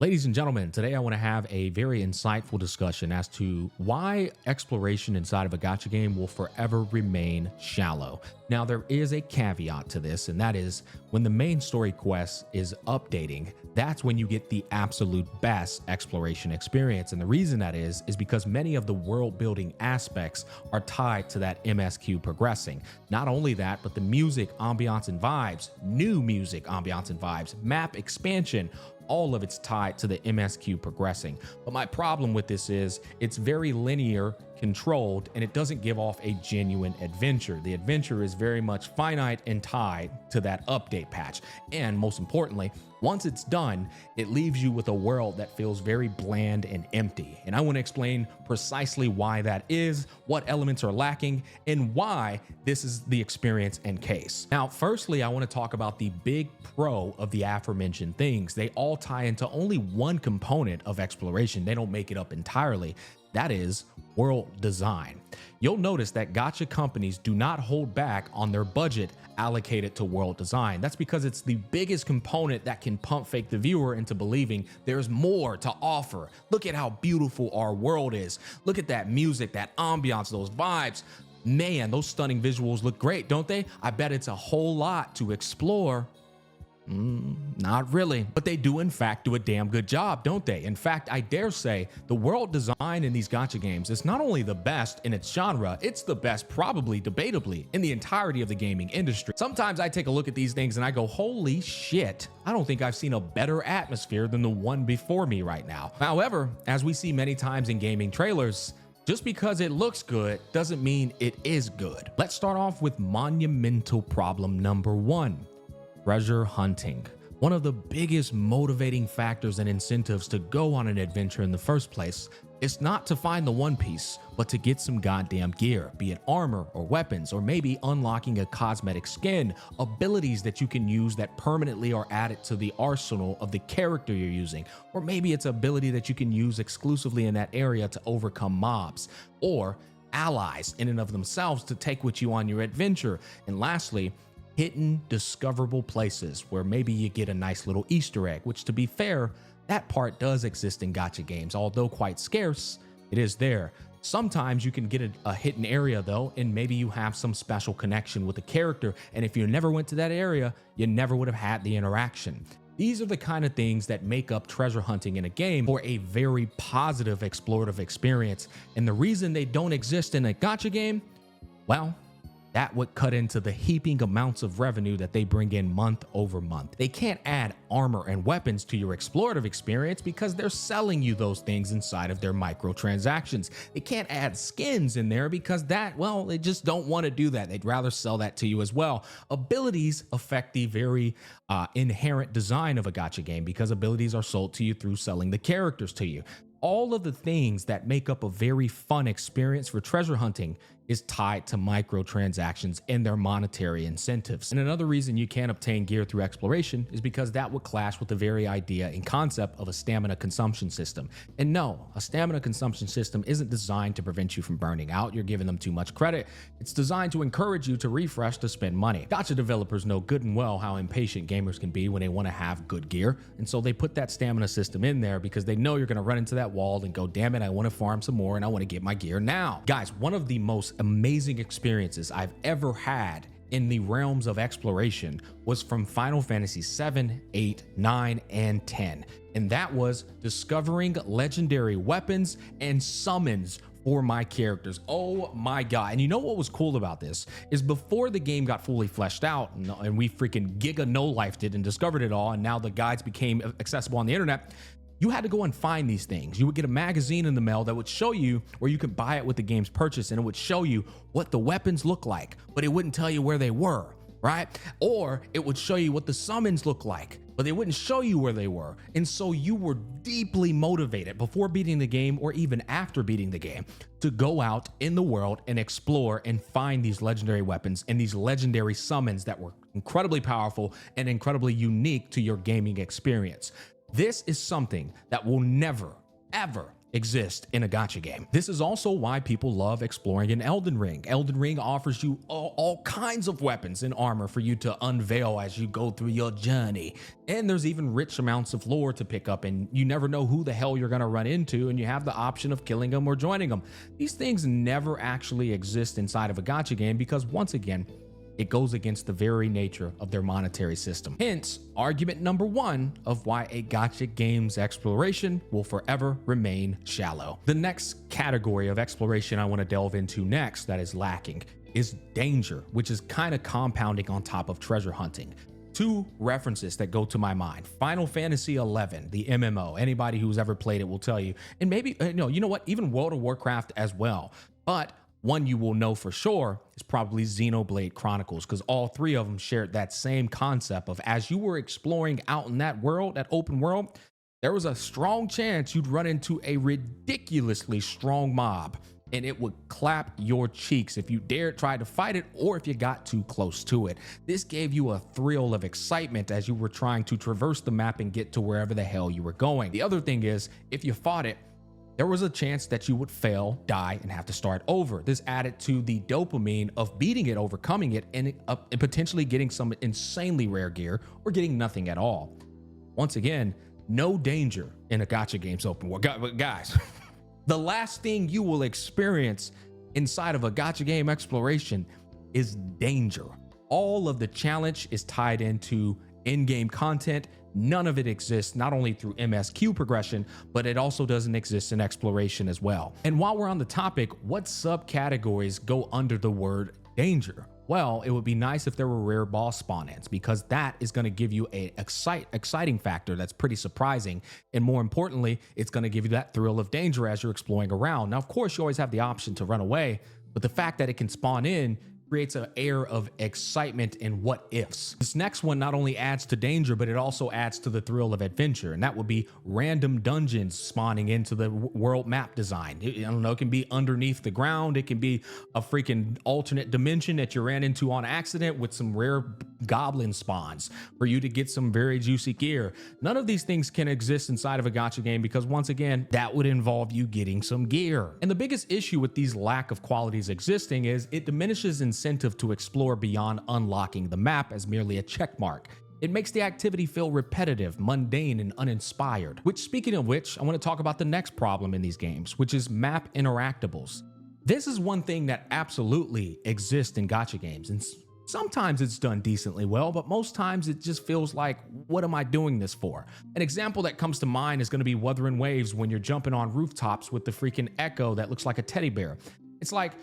Ladies and gentlemen, today I want to have a very insightful discussion as to why exploration inside of a gacha game will forever remain shallow. Now, there is a caveat to this, and that is when the main story quest is updating, that's when you get the absolute best exploration experience. And the reason that is because many of the world building aspects are tied to that MSQ progressing. Not only that, but the music, ambiance, and vibes, new music, ambiance, and vibes, map expansion, all of it's tied to the MSQ progressing. But my problem with this is it's very linear, controlled, and it doesn't give off a genuine adventure. The adventure is very much finite and tied to that update patch. And most importantly, once it's done, it leaves you with a world that feels very bland and empty. And I want to explain precisely why that is, what elements are lacking, and why this is the experience and case. Now, firstly, I want to talk about the big pro of the aforementioned things. They all tie into only one component of exploration. They don't make it up entirely. That is world design. You'll notice that gacha companies do not hold back on their budget allocated to world design. That's because it's the biggest component that can pump fake the viewer into believing there's more to offer. Look at how beautiful our world is. Look at that music, that ambiance, those vibes. Man, those stunning visuals look great, don't they? I bet it's a whole lot to explore. Not really, but they do in fact do a damn good job, don't they? In fact, I dare say the world design in these gacha games is not only the best in its genre, it's the best, probably debatably, in the entirety of the gaming industry. Sometimes I take a look at these things and I go, holy shit, I don't think I've seen a better atmosphere than the one before me right now. However, as we see many times in gaming trailers, just because it looks good doesn't mean it is good. Let's start off with monumental problem number one. Treasure hunting. One of the biggest motivating factors and incentives to go on an adventure in the first place is not to find the One Piece, but to get some goddamn gear, be it armor or weapons, or maybe unlocking a cosmetic skin, abilities that you can use that permanently are added to the arsenal of the character you're using, or maybe it's ability that you can use exclusively in that area to overcome mobs, or allies in and of themselves to take with you on your adventure. And lastly, hidden discoverable places where maybe you get a nice little Easter egg, which to be fair, that part does exist in gacha games. Although quite scarce, it is there. Sometimes you can get a hidden area though, and maybe you have some special connection with the character. And if you never went to that area, you never would have had the interaction. These are the kind of things that make up treasure hunting in a game for a very positive explorative experience. And the reason they don't exist in a gacha game, well, that would cut into the heaping amounts of revenue that they bring in month over month. They can't add armor and weapons to your explorative experience because they're selling you those things inside of their microtransactions. They can't add skins in there because they just don't want to do that. They'd rather sell that to you as well. Abilities affect the very inherent design of a gacha game because abilities are sold to you through selling the characters to you. All of the things that make up a very fun experience for treasure hunting is tied to microtransactions and their monetary incentives. And another reason you can't obtain gear through exploration is because that would clash with the very idea and concept of a stamina consumption system. And no, a stamina consumption system isn't designed to prevent you from burning out. You're giving them too much credit. It's designed to encourage you to refresh to spend money. Gacha developers know good and well how impatient gamers can be when they want to have good gear. And so they put that stamina system in there because they know you're going to run into that wall and go, damn it, I want to farm some more and I want to get my gear now. Guys, one of the most amazing experiences I've ever had in the realms of exploration was from Final Fantasy 7, 8, 9, and 10. And that was discovering legendary weapons and summons for my characters. Oh my God. And you know what was cool about this is before the game got fully fleshed out and we freaking giga no-lifed it and discovered it all, and now the guides became accessible on the internet, you had to go and find these things. You would get a magazine in the mail that would show you, or you could buy it with the game's purchase, and it would show you what the weapons look like, but it wouldn't tell you where they were, right? Or it would show you what the summons look like, but they wouldn't show you where they were. And so you were deeply motivated before beating the game or even after beating the game to go out in the world and explore and find these legendary weapons and these legendary summons that were incredibly powerful and incredibly unique to your gaming experience. This is something that will never, ever, exist in a gacha game. This is also why people love exploring in Elden Ring. Elden Ring offers you all kinds of weapons and armor for you to unveil as you go through your journey. And there's even rich amounts of lore to pick up, and you never know who the hell you're gonna run into, and you have the option of killing them or joining them. These things never actually exist inside of a gacha game because, once again, it goes against the very nature of their monetary system. Hence, argument number one of why a gacha game's exploration will forever remain shallow. The next category of exploration I want to delve into next that is lacking is danger, which is kind of compounding on top of treasure hunting. Two references that go to my mind: Final Fantasy XI, the MMO. Anybody who's ever played it will tell you, and maybe, you know what, even World of Warcraft as well. But one you will know for sure is probably Xenoblade Chronicles, because all three of them shared that same concept of, as you were exploring out in that world, that open world, there was a strong chance you'd run into a ridiculously strong mob, and it would clap your cheeks if you dared try to fight it or if you got too close to it. This gave you a thrill of excitement as you were trying to traverse the map and get to wherever the hell you were going. The other thing is, if you fought it, there was a chance that you would fail, die, and have to start over. This added to the dopamine of beating it, overcoming it, and potentially getting some insanely rare gear or getting nothing at all. Once again, no danger in a gacha game's open world. Guys, the last thing you will experience inside of a gacha game exploration is danger. All of the challenge is tied into in-game content. None of it exists not only through MSQ progression, but it also doesn't exist in exploration as well. And while we're on the topic, what subcategories go under the word danger? Well, it would be nice if there were rare boss spawn-ins, because that is going to give you a exciting factor that's pretty surprising. And more importantly, it's going to give you that thrill of danger as you're exploring around. Now, of course, you always have the option to run away, but the fact that it can spawn in creates an air of excitement and what ifs. This next one not only adds to danger, but it also adds to the thrill of adventure, and that would be random dungeons spawning into the world map design. I don't know, it can be underneath the ground, it can be a freaking alternate dimension that you ran into on accident with some rare goblin spawns for you to get some very juicy gear. None of these things can exist inside of a gacha game because, once again, that would involve you getting some gear. And the biggest issue with these lack of qualities existing is it diminishes incentive to explore beyond unlocking the map as merely a check mark. It makes the activity feel repetitive, mundane, and uninspired. Which, speaking of which, I want to talk about the next problem in these games, which is map interactables. This is one thing that absolutely exists in gacha games, and sometimes it's done decently well, but most times it just feels like, what am I doing this for? An example that comes to mind is going to be Wuthering Waves, when you're jumping on rooftops with the freaking echo that looks like a teddy bear. It's like,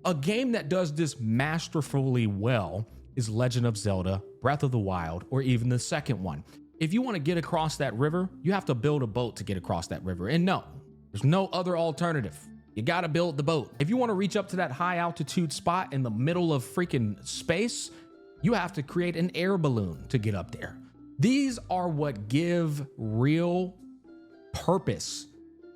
a game that does this masterfully well is Legend of Zelda, Breath of the Wild, or even the second one. If you want to get across that river, you have to build a boat to get across that river. And no, there's no other alternative. You got to build the boat. If you want to reach up to that high altitude spot in the middle of freaking space, you have to create an air balloon to get up there. These are what give real purpose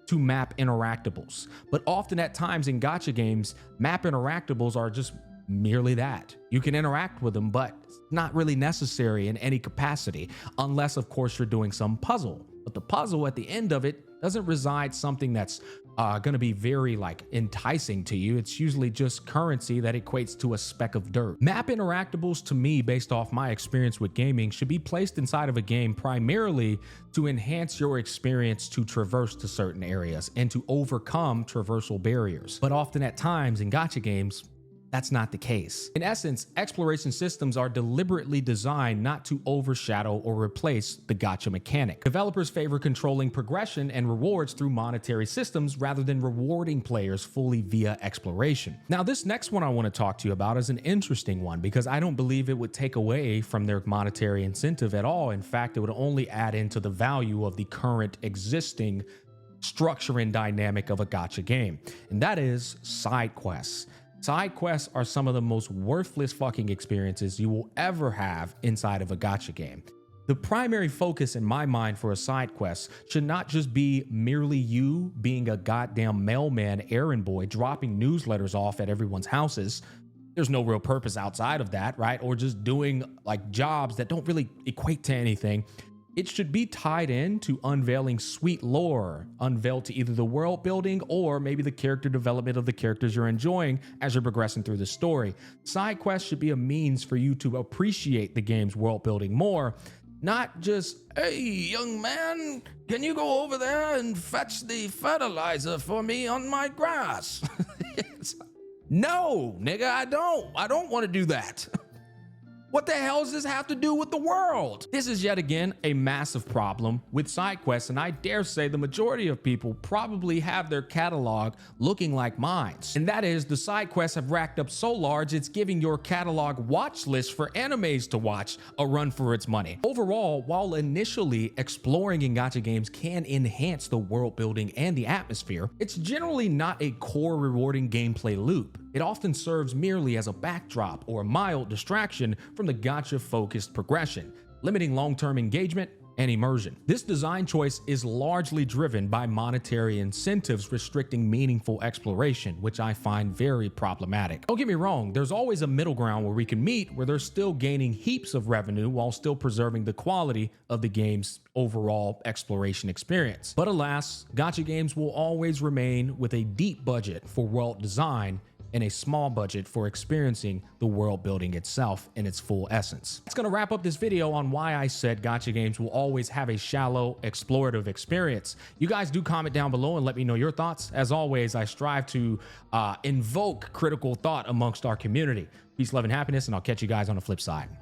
to map interactables. But often at times in gacha games, map interactables are just merely that. You can interact with them, but it's not really necessary in any capacity, unless of course you're doing some puzzle. But the puzzle at the end of it doesn't reside something that's going to be very enticing to you. It's usually just currency that equates to a speck of dirt. Map interactables, to me, based off my experience with gaming, should be placed inside of a game primarily to enhance your experience to traverse to certain areas and to overcome traversal barriers. But often at times in gacha games, that's not the case. In essence, exploration systems are deliberately designed not to overshadow or replace the gacha mechanic. Developers favor controlling progression and rewards through monetary systems rather than rewarding players fully via exploration. Now, this next one I want to talk to you about is an interesting one because I don't believe it would take away from their monetary incentive at all. In fact, it would only add into the value of the current existing structure and dynamic of a gacha game, and that is side quests. Side quests are some of the most worthless fucking experiences you will ever have inside of a gacha game. The primary focus in my mind for a side quest should not just be merely you being a goddamn mailman errand boy dropping newsletters off at everyone's houses. There's no real purpose outside of that, right? Or just doing jobs that don't really equate to anything. It should be tied in to unveiling sweet lore, unveiled to either the world building or maybe the character development of the characters you're enjoying as you're progressing through the story. Side quests should be a means for you to appreciate the game's world building more, not just, hey, young man, can you go over there and fetch the fertilizer for me on my grass? No, nigga, I don't want to do that. What the hell does this have to do with the world? This is yet again a massive problem with side quests, and I dare say the majority of people probably have their catalog looking like mine. And that is, the side quests have racked up so large it's giving your catalog watch list for animes to watch a run for its money. Overall, while initially exploring in gacha games can enhance the world building and the atmosphere, it's generally not a core rewarding gameplay loop. It often serves merely as a backdrop or a mild distraction from the gacha-focused progression, limiting long-term engagement and immersion. This design choice is largely driven by monetary incentives restricting meaningful exploration, which I find very problematic. Don't get me wrong, there's always a middle ground where we can meet, where they're still gaining heaps of revenue while still preserving the quality of the game's overall exploration experience. But alas, gacha games will always remain with a deep budget for world design and a small budget for experiencing the world building itself in its full essence. It's gonna wrap up this video on why I said gacha games will always have a shallow, explorative experience. You guys do comment down below and let me know your thoughts. As always, I strive to invoke critical thought amongst our community. Peace, love, and happiness, and I'll catch you guys on the flip side.